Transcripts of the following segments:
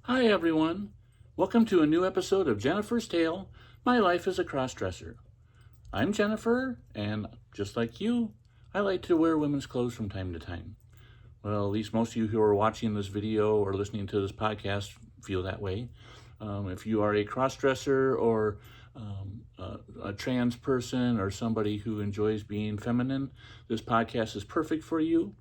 Hi everyone. Welcome to a new episode of Jennifer's Tale, My Life as a Crossdresser. I'm Jennifer, and just like you, I like to wear women's clothes from time to time. Well, at least most of you who are watching this video or listening to this podcast feel that way. If you are a crossdresser or a trans person or somebody who enjoys being feminine, this podcast is perfect for you.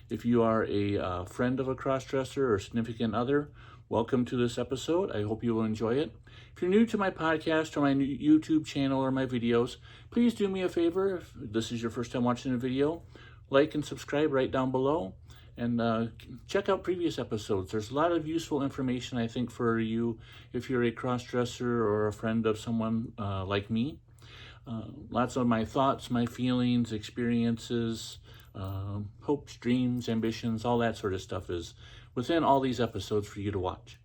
If you are a friend of a crossdresser or significant other, welcome to this episode. I hope you will enjoy it. If you're new to my podcast or my YouTube channel or my videos, please do me a favor. If this is your first time watching a video, like and subscribe right down below. And check out previous episodes. There's a lot of useful information, I think, for you if you're a crossdresser or a friend of someone like me. Lots of my thoughts, my feelings, experiences, hopes, dreams, ambitions, all that sort of stuff is within all these episodes for you to watch.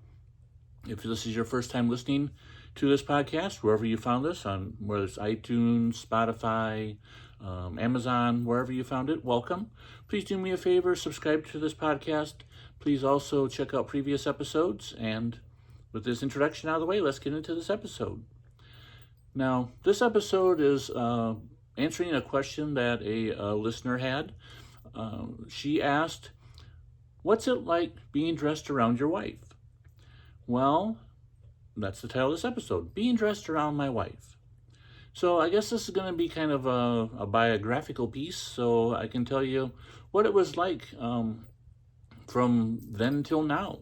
If this is your first time listening to this podcast, wherever you found this, on whether it's iTunes, Spotify, Amazon, wherever you found it, welcome. Please do me a favor, subscribe to this podcast. Please also check out previous episodes. And with this introduction out of the way, let's get into this episode. Now, this episode is answering a question that a listener had. She asked, what's it like being dressed around your wife? Well, that's the title of this episode, Being Dressed Around My Wife. So I guess this is going to be kind of a biographical piece, so I can tell you what it was like from then till now.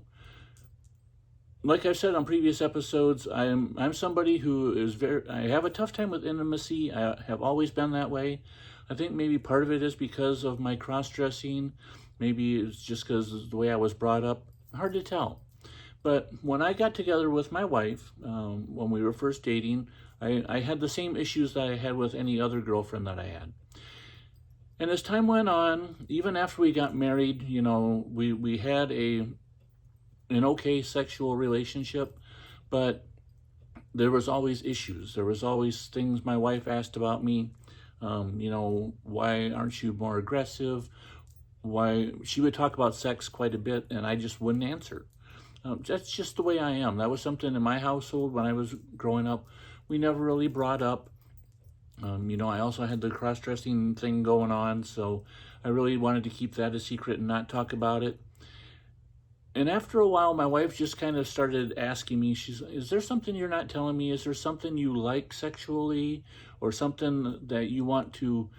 Like I've said on previous episodes, I'm somebody who is I have a tough time with intimacy. I have always been that way. I think maybe part of it is because of my cross-dressing. Maybe it's just because of the way I was brought up. Hard to tell. But when I got together with my wife, when we were first dating, I had the same issues that I had with any other girlfriend that I had. And as time went on, even after we got married, we had an okay sexual relationship, but there was always issues. There was always things my wife asked about me. Why aren't you more aggressive? Why she would talk about sex quite a bit, and I just wouldn't answer. That's just the way I am. That was something in my household when I was growing up. We never really brought up. I also had the cross-dressing thing going on, so I really wanted to keep that a secret and not talk about it. And after a while, my wife just kind of started asking me, is there something you're not telling me? Is there something you like sexually or something that you want to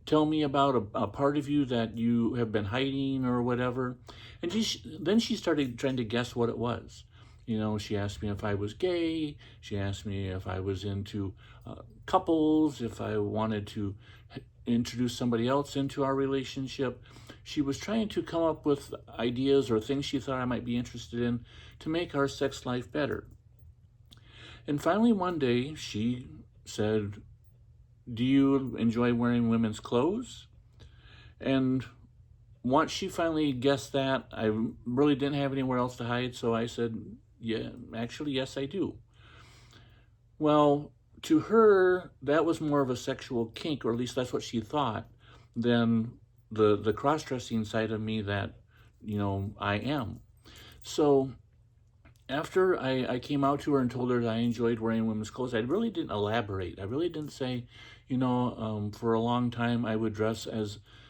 tell me about, a part of you that you have been hiding or whatever? And then she started trying to guess what it was. She asked me if I was gay. She asked me if I was into couples, if I wanted to introduce somebody else into our relationship. She was trying to come up with ideas or things she thought I might be interested in to make our sex life better. And finally one day she said, do you enjoy wearing women's clothes? And once she finally guessed that, I really didn't have anywhere else to hide, so I said, yeah, actually, yes, I do. Well, to her, that was more of a sexual kink, or at least that's what she thought, than the cross-dressing side of me that, I am. So after I came out to her and told her that I enjoyed wearing women's clothes, I really didn't elaborate. I really didn't say, for a long time I would dress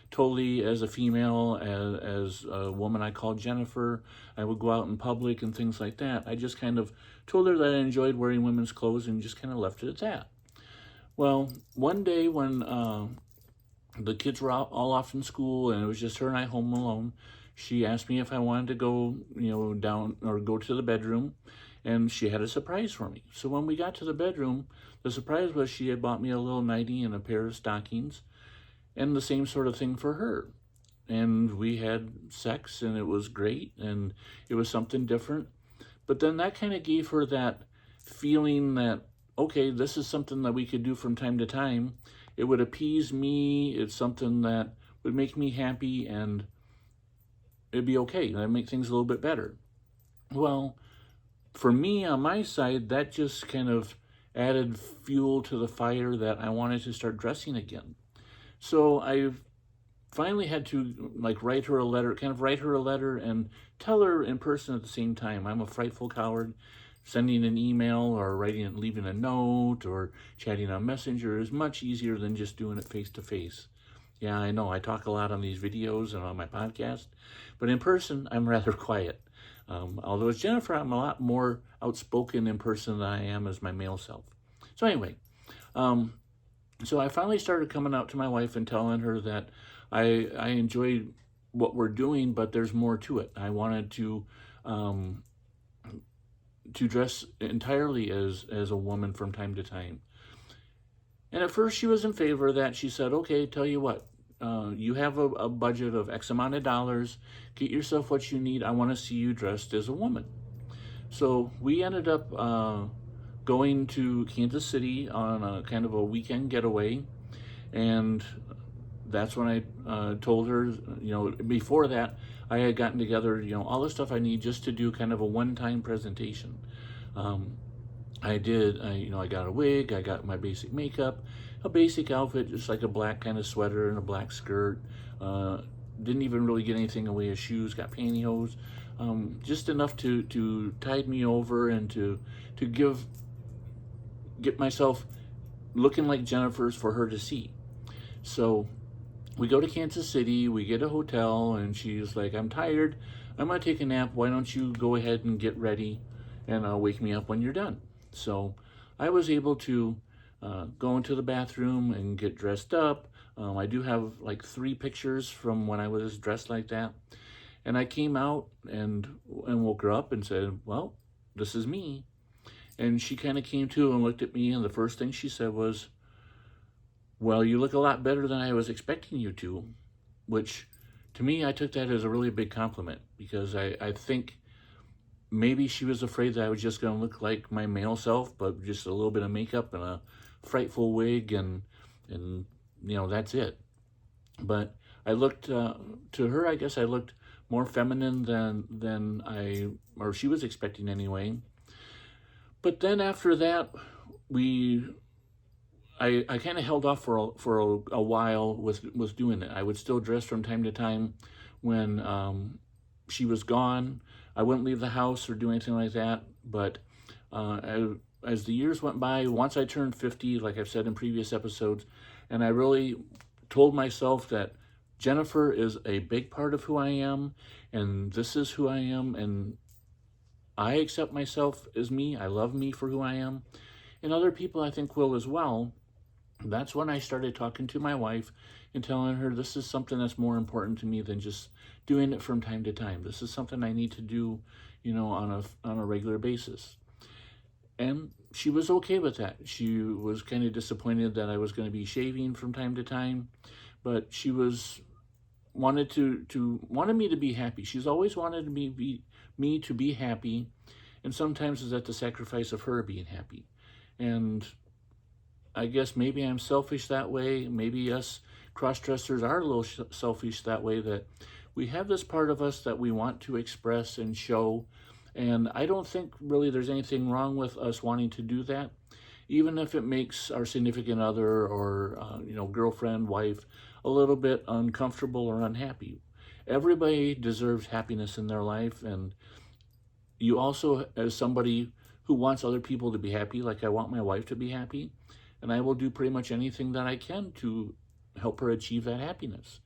totally as a female, as a woman I called Jennifer. I would go out in public and things like that. I just kind of told her that I enjoyed wearing women's clothes and just kind of left it at that. Well, one day when the kids were all off in school and it was just her and I home alone, she asked me if I wanted to go, down or go to the bedroom, and she had a surprise for me. So when we got to the bedroom, the surprise was she had bought me a little nightie and a pair of stockings, and the same sort of thing for her. And we had sex, and it was great, and it was something different. But then that kind of gave her that feeling that, okay, this is something that we could do from time to time. It would appease me. It's something that would make me happy, and it'd be okay. That'd make things a little bit better. Well, for me, on my side, that just kind of added fuel to the fire that I wanted to start dressing again. So finally had to like write her a letter and tell her in person at the same time. I'm a frightful coward. Sending an email or leaving a note or chatting on Messenger is much easier than just doing it face to face. Yeah, I know I talk a lot on these videos and on my podcast, but in person, I'm rather quiet. Although as Jennifer, I'm a lot more outspoken in person than I am as my male self. So anyway, so I finally started coming out to my wife and telling her that I enjoyed what we're doing, but there's more to it. I wanted to dress entirely as a woman from time to time. And at first she was in favor of that. She said, okay, tell you what, you have a budget of X amount of dollars. Get yourself what you need. I want to see you dressed as a woman. So we ended up going to Kansas City on a kind of a weekend getaway. And that's when I told her, before that, I had gotten together, all the stuff I need just to do kind of a one-time presentation. I got a wig, I got my basic makeup, a basic outfit, just like a black kind of sweater and a black skirt. Didn't even really get anything away as shoes, got pantyhose, just enough to tide me over and to get myself looking like Jennifer's for her to see. So we go to Kansas City, we get a hotel, and she's like, I'm tired, I'm gonna take a nap, why don't you go ahead and get ready and wake me up when you're done. So I was able to go into the bathroom and get dressed up. I do have like 3 pictures from when I was dressed like that. And I came out and woke her up and said, well, this is me. And she kind of came to and looked at me, and the first thing she said was, well, you look a lot better than I was expecting you to, which to me, I took that as a really big compliment, because I think maybe she was afraid that I was just going to look like my male self, but just a little bit of makeup and a frightful wig and that's it. But I looked, to her, I guess I looked more feminine than she was expecting anyway. But then after that, I kind of held off for a while with doing it. I would still dress from time to time when she was gone. I wouldn't leave the house or do anything like that. But as the years went by, once I turned 50, like I've said in previous episodes, and I really told myself that Jennifer is a big part of who I am, and this is who I am, and I accept myself as me. I love me for who I am, and other people I think will as well. That's when I started talking to my wife and telling her this is something that's more important to me than just doing it from time to time. This is something I need to do, on a regular basis. And she was okay with that. She was kind of disappointed that I was going to be shaving from time to time, but she wanted me to be happy. She's always wanted me to be happy, and sometimes it's at the sacrifice of her being happy. And I guess maybe I'm selfish that way. Maybe us cross-dressers are a little selfish that way, that we have this part of us that we want to express and show. And I don't think really there's anything wrong with us wanting to do that, even if it makes our significant other or girlfriend, wife, a little bit uncomfortable or unhappy. Everybody deserves happiness in their life, and you also, as somebody who wants other people to be happy, like I want my wife to be happy, and I will do pretty much anything that I can to help her achieve that happiness.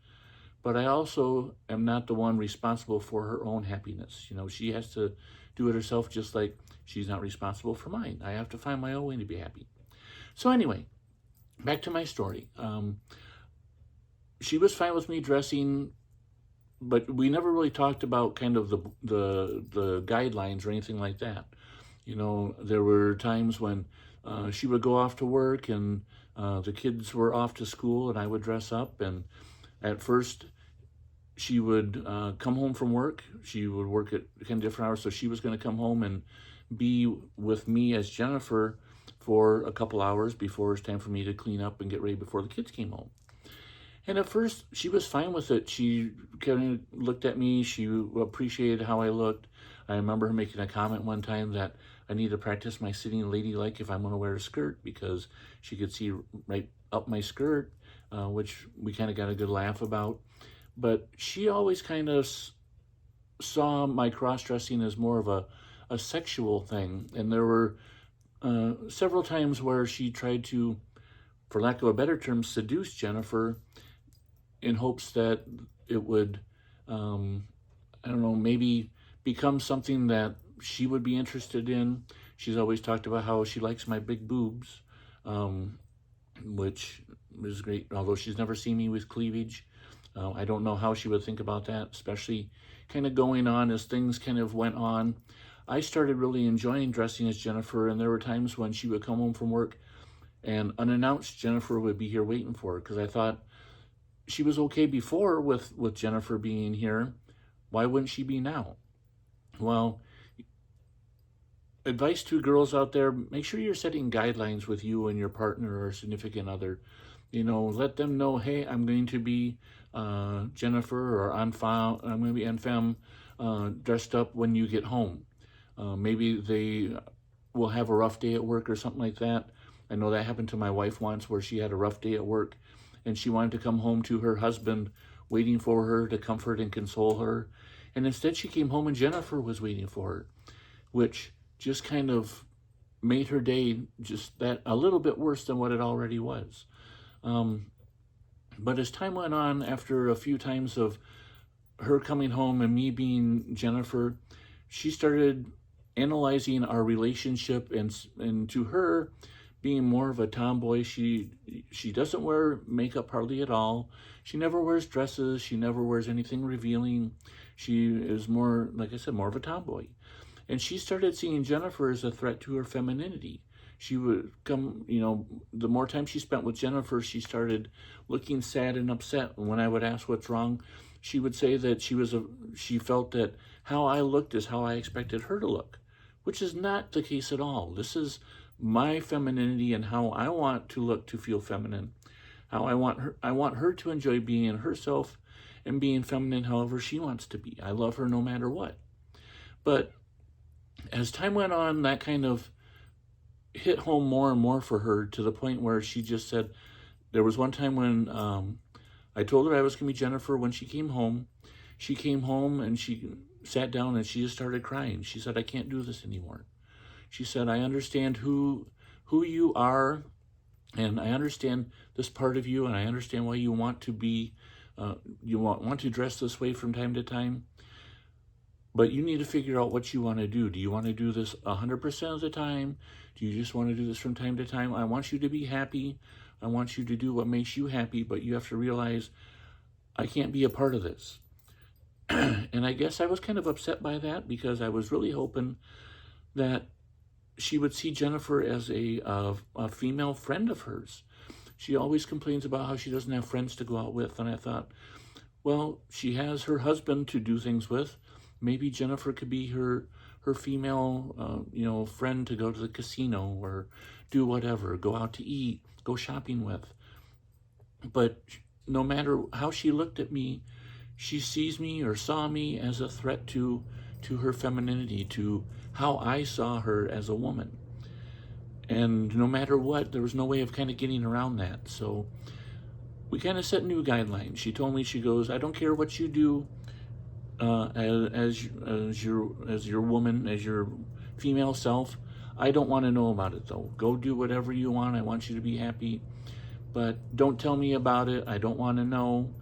But I also am not the one responsible for her own happiness. She has to do it herself, just like she's not responsible for mine. I have to find my own way to be happy. So anyway, back to my story. She was fine with me dressing, but we never really talked about kind of the guidelines or anything like that. There were times when she would go off to work and the kids were off to school, and I would dress up. And at first, she would come home from work. She would work at kind of different hours, so she was going to come home and be with me as Jennifer for a couple hours before it was time for me to clean up and get ready before the kids came home. And at first, she was fine with it. She kind of looked at me. She appreciated how I looked. I remember her making a comment one time that I need to practice my sitting ladylike if I'm going to wear a skirt, because she could see right up my skirt, which we kind of got a good laugh about. but she always kind of saw my cross-dressing as more of a sexual thing. And there were several times where she tried to, for lack of a better term, seduce Jennifer in hopes that it would, I don't know, maybe become something that she would be interested in. She's always talked about how she likes my big boobs, which is great, although she's never seen me with cleavage. I don't know how she would think about that, especially kind of going on as things kind of went on. I started really enjoying dressing as Jennifer, and there were times when she would come home from work and unannounced Jennifer would be here waiting for her, because I thought she was okay before with Jennifer being here. Why wouldn't she be now? Well, advice to girls out there, make sure you're setting guidelines with you and your partner or significant other. Let them know, hey, I'm going to be Jennifer, or I'm going to be en femme, dressed up when you get home. Maybe they will have a rough day at work or something like that. I know that happened to my wife once, where she had a rough day at work and she wanted to come home to her husband waiting for her to comfort and console her. And instead she came home and Jennifer was waiting for her, which just kind of made her day just that a little bit worse than what it already was. But as time went on, after a few times of her coming home and me being Jennifer, she started analyzing our relationship, and to her, being more of a tomboy. She doesn't wear makeup hardly at all. She never wears dresses. She never wears anything revealing. She is more, like I said, more of a tomboy. And she started seeing Jennifer as a threat to her femininity. She would come, the more time she spent with Jennifer, she started looking sad and upset. And when I would ask what's wrong, she would say that she felt that how I looked is how I expected her to look, which is not the case at all. This is my femininity and how I want to look to feel feminine. How I want her to enjoy being herself and being feminine however she wants to be. I love her no matter what. But as time went on, that kind of hit home more and more for her, to the point where she just said, there was one time when I told her I was going to be Jennifer when she came home. She came home and she sat down and she just started crying. She said, I can't do this anymore. She said, I understand who you are, and I understand this part of you, and I understand why you want to be, you want to dress this way from time to time, but you need to figure out what you want to do. Do you want to do this 100% of the time? Do you just want to do this from time to time? I want you to be happy. I want you to do what makes you happy, but you have to realize I can't be a part of this. And I guess I was kind of upset by that, because I was really hoping that she would see Jennifer as a female friend of hers. She always complains about how she doesn't have friends to go out with, and I thought, well, she has her husband to do things with. Maybe Jennifer could be her female, friend to go to the casino or do whatever, go out to eat, go shopping with. But no matter how she looked at me, she sees me or saw me as a threat to her femininity, to how I saw her as a woman. And no matter what, there was no way of kind of getting around that. So we kind of set new guidelines. She told me, she goes, I don't care what you do as your woman, as your female self. I don't want to know about it, though. Go do whatever you want. I want you to be happy, but don't tell me about it. I don't want to know.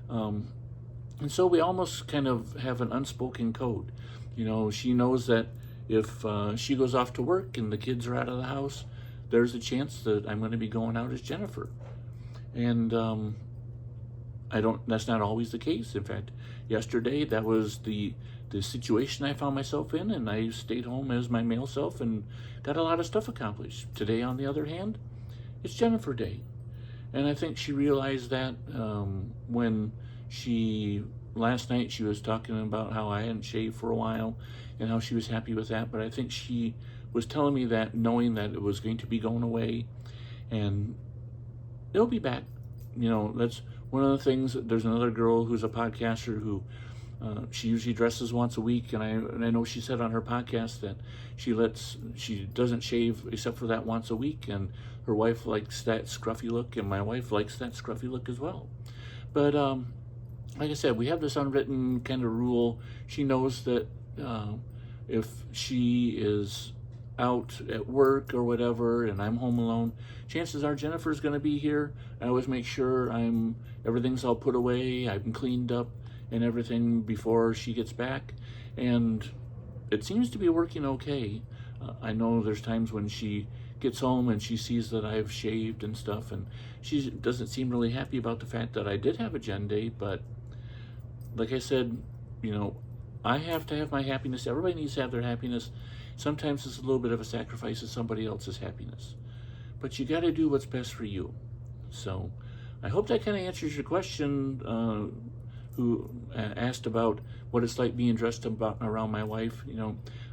And so we almost kind of have an unspoken code. She knows that if she goes off to work and the kids are out of the house, there's a chance that I'm going to be going out as Jennifer. And that's not always the case. In fact, yesterday, that was the situation I found myself in, and I stayed home as my male self and got a lot of stuff accomplished. Today, on the other hand, it's Jennifer Day. And I think she realized that when last night she was talking about how I hadn't shaved for a while and how she was happy with that. But I think she was telling me that knowing that it was going to be going away, and it'll be back. That's one of the things. There's another girl who's a podcaster who she usually dresses once a week, and I know she said on her podcast that she doesn't shave except for that once a week, and her wife likes that scruffy look, and my wife likes that scruffy look as well. But like I said, we have this unwritten kind of rule. She knows that if she is out at work or whatever and I'm home alone, chances are Jennifer's going to be here. I always make sure everything's all put away, I'm cleaned up and everything before she gets back, and it seems to be working okay. I know there's times when she gets home and she sees that I've shaved and stuff, and she doesn't seem really happy about the fact that I did have a Gen Day, but like I said, I have to have my happiness. Everybody needs to have their happiness. Sometimes it's a little bit of a sacrifice of somebody else's happiness, but you got to do what's best for you. So I hope that kind of answers your question, who asked about what it's like being dressed around my wife.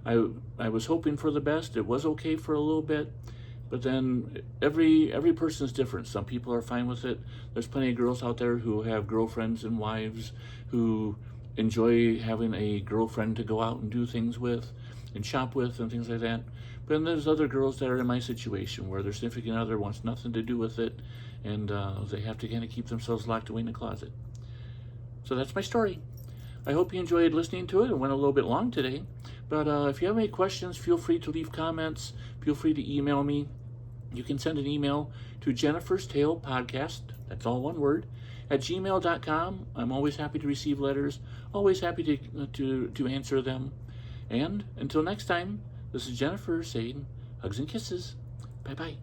I was hoping for the best. It was okay for a little bit, but then every person is different. Some people are fine with it. There's plenty of girls out there who have girlfriends and wives who enjoy having a girlfriend to go out and do things with and shop with and things like that. But then there's other girls that are in my situation where their significant other wants nothing to do with it, and they have to kind of keep themselves locked away in the closet. So that's my story. I hope you enjoyed listening to it. It went a little bit long today, but if you have any questions, feel free to leave comments. Feel free to email me. You can send an email to Jennifer's Tale Podcast, that's all one word, at gmail.com. I'm always happy to receive letters, always happy to answer them. And until next time, this is Jennifer saying hugs and kisses. Bye-bye.